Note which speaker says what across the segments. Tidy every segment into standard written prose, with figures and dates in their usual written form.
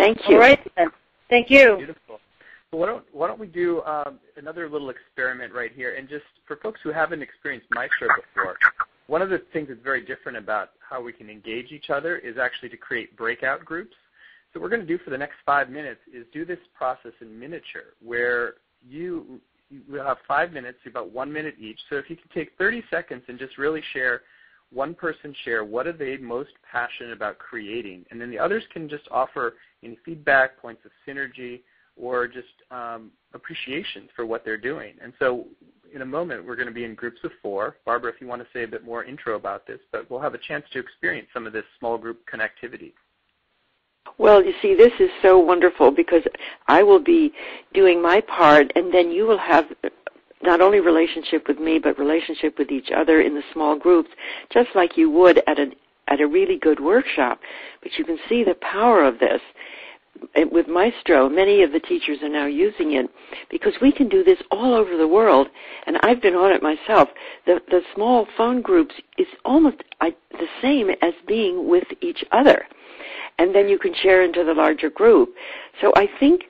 Speaker 1: Thank you.
Speaker 2: All right, then. Thank you.
Speaker 3: Beautiful. So why don't we do another little experiment right here? And just for folks who haven't experienced Maestro before, one of the things that's very different about how we can engage each other is actually to create breakout groups. So what we're going to do for the next 5 minutes is do this process in miniature, where you will have 5 minutes, about 1 minute each. So if you can take 30 seconds and just really share, one person share what are they most passionate about creating, and then the others can just offer any feedback, points of synergy, or just appreciation for what they're doing. And so in a moment, we're going to be in groups of 4. Barbara, if you want to say a bit more intro about this, but we'll have a chance to experience some of this small group connectivity.
Speaker 1: Well, you see, this is so wonderful because I will be doing my part, and then you will have not only relationship with me, but relationship with each other in the small groups, just like you would at a really good workshop. But you can see the power of this. With Maestro, many of the teachers are now using it because we can do this all over the world, and I've been on it myself. The small phone groups is almost the same as being with each other, and then you can share into the larger group. So I think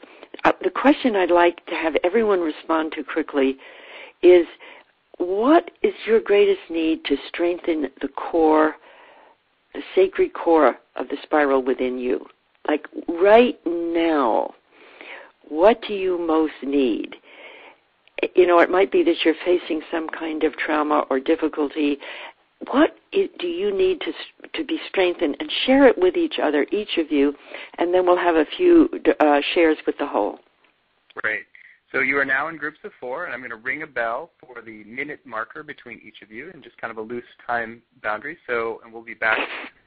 Speaker 1: the question I'd like to have everyone respond to quickly is, what is your greatest need to strengthen the core, the sacred core of the spiral within you? Like right now, what do you most need? You know, it might be that you're facing some kind of trauma or difficulty. What do you need to be strengthened? And share it with each other, each of you, and then we'll have a few shares with the whole.
Speaker 3: Great. So you are now in groups of 4, and I'm going to ring a bell for the minute marker between each of you and just kind of a loose time boundary. And we'll be back,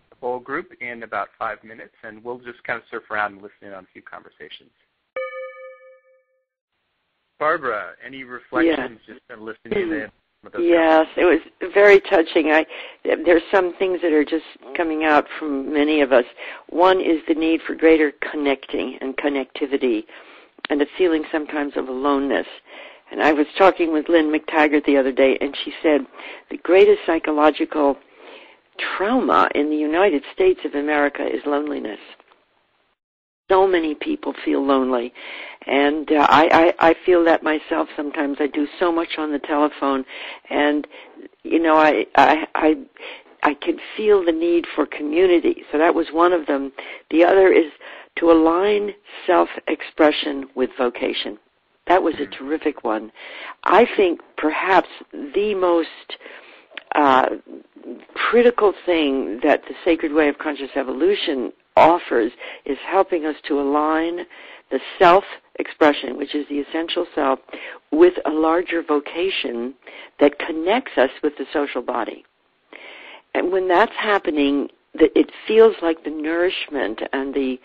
Speaker 3: the whole group, in about 5 minutes, and we'll just kind of surf around and listen in on a few conversations. Barbara, any reflections just kind of listening in?
Speaker 1: Yes, it was very touching. There's some things that are just coming out from many of us. One is the need for greater connecting and connectivity, and the feeling sometimes of aloneness. And I was talking with Lynn McTaggart the other day, and she said the greatest psychological trauma in the United States of America is loneliness. So many people feel lonely, and I feel that myself sometimes. I do so much on the telephone, and you know, I can feel the need for community. So that was one of them. The other is to align self-expression with vocation. That was a terrific one. I think perhaps the most critical thing that the Sacred Way of Conscious Evolution offers is helping us to align the self-expression, which is the essential self, with a larger vocation that connects us with the social body. And when that's happening, it feels like the nourishment and the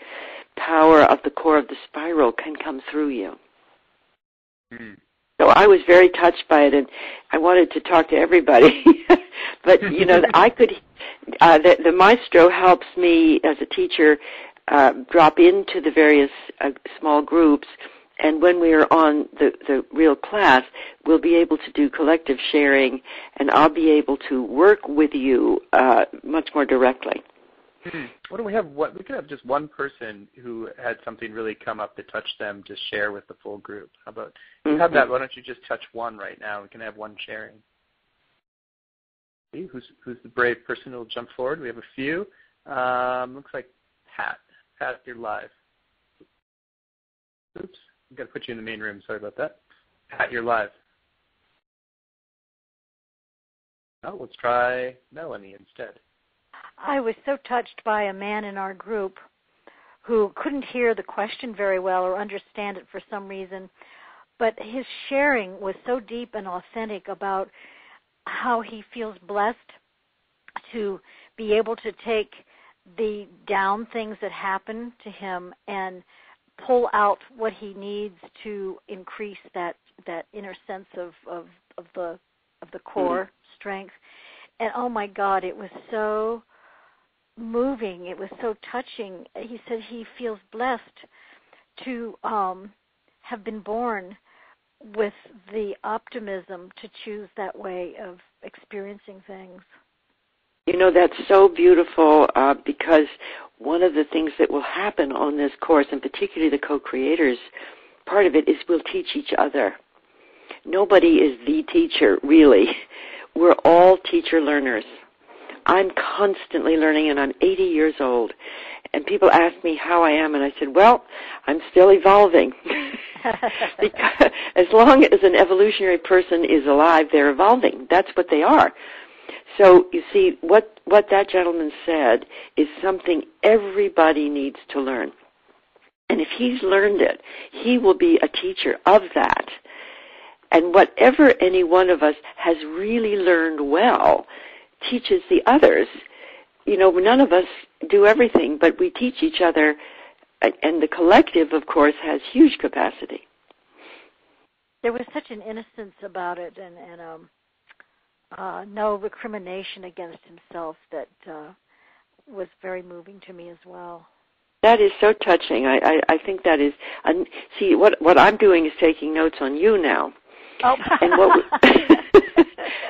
Speaker 1: power of the core of the spiral can come through you. Mm. So I was very touched by it, and I wanted to talk to everybody. But, you know, I could, the Maestro helps me as a teacher drop into the various small groups, and when we are on the real class, we'll be able to do collective sharing, and I'll be able to work with you much more directly.
Speaker 3: What do we have? We could have just one person who had something really come up that touched them to share with the full group. How about you have that? Why don't you just touch one right now? We can have one sharing. See, who's the brave person who will jump forward? We have a few. Looks like Pat. Pat, you're live. Oops, I've got to put you in the main room. Sorry about that. Pat, you're live. Oh, let's try Melanie instead.
Speaker 4: I was so touched by a man in our group who couldn't hear the question very well or understand it for some reason, but his sharing was so deep and authentic about how he feels blessed to be able to take the down things that happen to him and pull out what he needs to increase that inner sense of the core strength. And oh my God, it was so moving. It was so touching. He said he feels blessed to have been born with the optimism to choose that way of experiencing things.
Speaker 1: You know, that's so beautiful because one of the things that will happen on this course, and particularly the co-creators, part of it is we'll teach each other. Nobody is the teacher, really. We're all teacher learners. I'm constantly learning, and I'm 80 years old. And people ask me how I am, and I said, well, I'm still evolving. Because as long as an evolutionary person is alive, they're evolving. That's what they are. So, you see, what that gentleman said is something everybody needs to learn. And if he's learned it, he will be a teacher of that. And whatever any one of us has really learned well teaches the others. You know, none of us do everything, but we teach each other, and the collective, of course, has huge capacity.
Speaker 4: There was such an innocence about it, and no recrimination against himself that was very moving to me as well.
Speaker 1: That is so touching. I think that is. See, what I'm doing is taking notes on you now.
Speaker 4: Oh.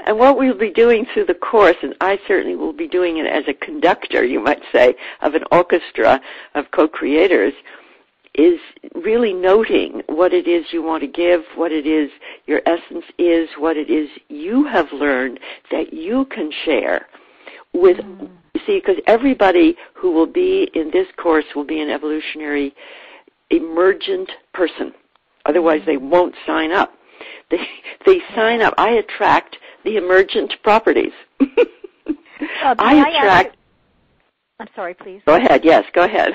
Speaker 1: And what we'll be doing through the course, and I certainly will be doing it as a conductor, you might say, of an orchestra of co-creators, is really noting what it is you want to give, what it is your essence is, what it is you have learned that you can share with, you see, because everybody who will be in this course will be an evolutionary emergent person. Otherwise, they won't sign up. They sign up. I attract the emergent properties. I'm
Speaker 4: sorry, please.
Speaker 1: Go ahead. Yes, go ahead.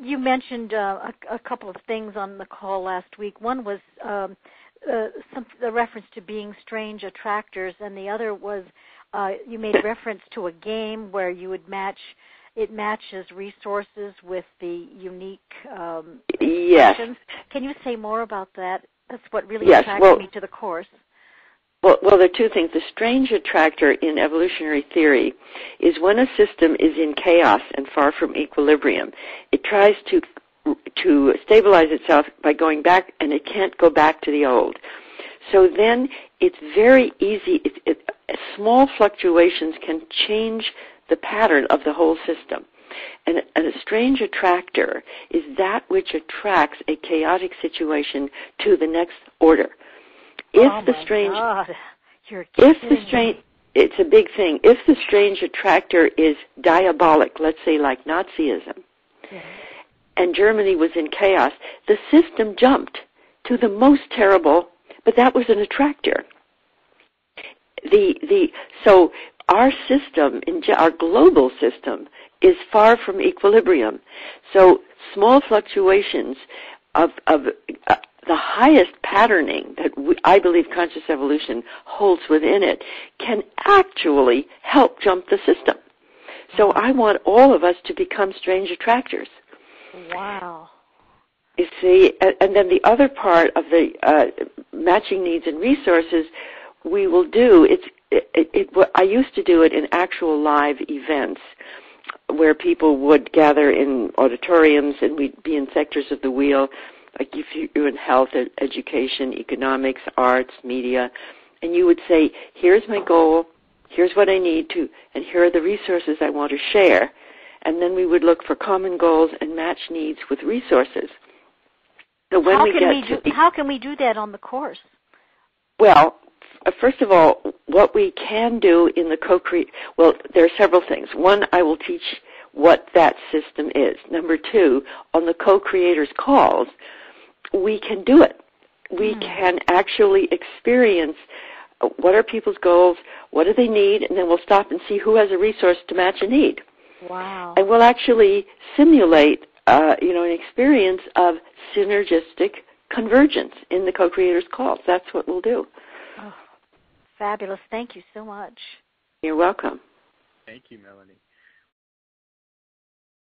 Speaker 4: You mentioned a couple of things on the call last week. One was the reference to being strange attractors, and the other was you made reference to a game where you would matches resources with the unique questions. Can you say more about that? That's what really attracted me to the course.
Speaker 1: Well, there are two things. The strange attractor in evolutionary theory is when a system is in chaos and far from equilibrium, it tries to stabilize itself by going back, and it can't go back to the old. So then it's very easy. Small fluctuations can change the pattern of the whole system. And a strange attractor is that which attracts a chaotic situation to the next order.
Speaker 4: God,
Speaker 1: it's a big thing. If the strange attractor is diabolic, let's say like Nazism, and Germany was in chaos, the system jumped to the most terrible, but that was an attractor. So our system, our global system, is far from equilibrium. So small fluctuations of the highest patterning that I believe conscious evolution holds within it can actually help jump the system. So I want all of us to become strange attractors.
Speaker 4: Wow.
Speaker 1: You see, and then the other part of the matching needs and resources we will do, I used to do it in actual live events where people would gather in auditoriums and we'd be in sectors of the wheel, like if you're in health, education, economics, arts, media, and you would say, here's my goal, here's what I need to, and here are the resources I want to share. And then we would look for common goals and match needs with resources. So when
Speaker 4: how can we do that on the course?
Speaker 1: Well, first of all, what we can do in the there are several things. One, I will teach what that system is. Number two, on the co-creators calls, we can do it. We can actually experience what are people's goals, what do they need, and then we'll stop and see who has a resource to match a need.
Speaker 4: Wow.
Speaker 1: And we'll actually simulate an experience of synergistic convergence in the co-creators calls. That's what we'll do.
Speaker 4: Oh, fabulous. Thank you so much.
Speaker 1: You're welcome.
Speaker 3: Thank you, Melanie.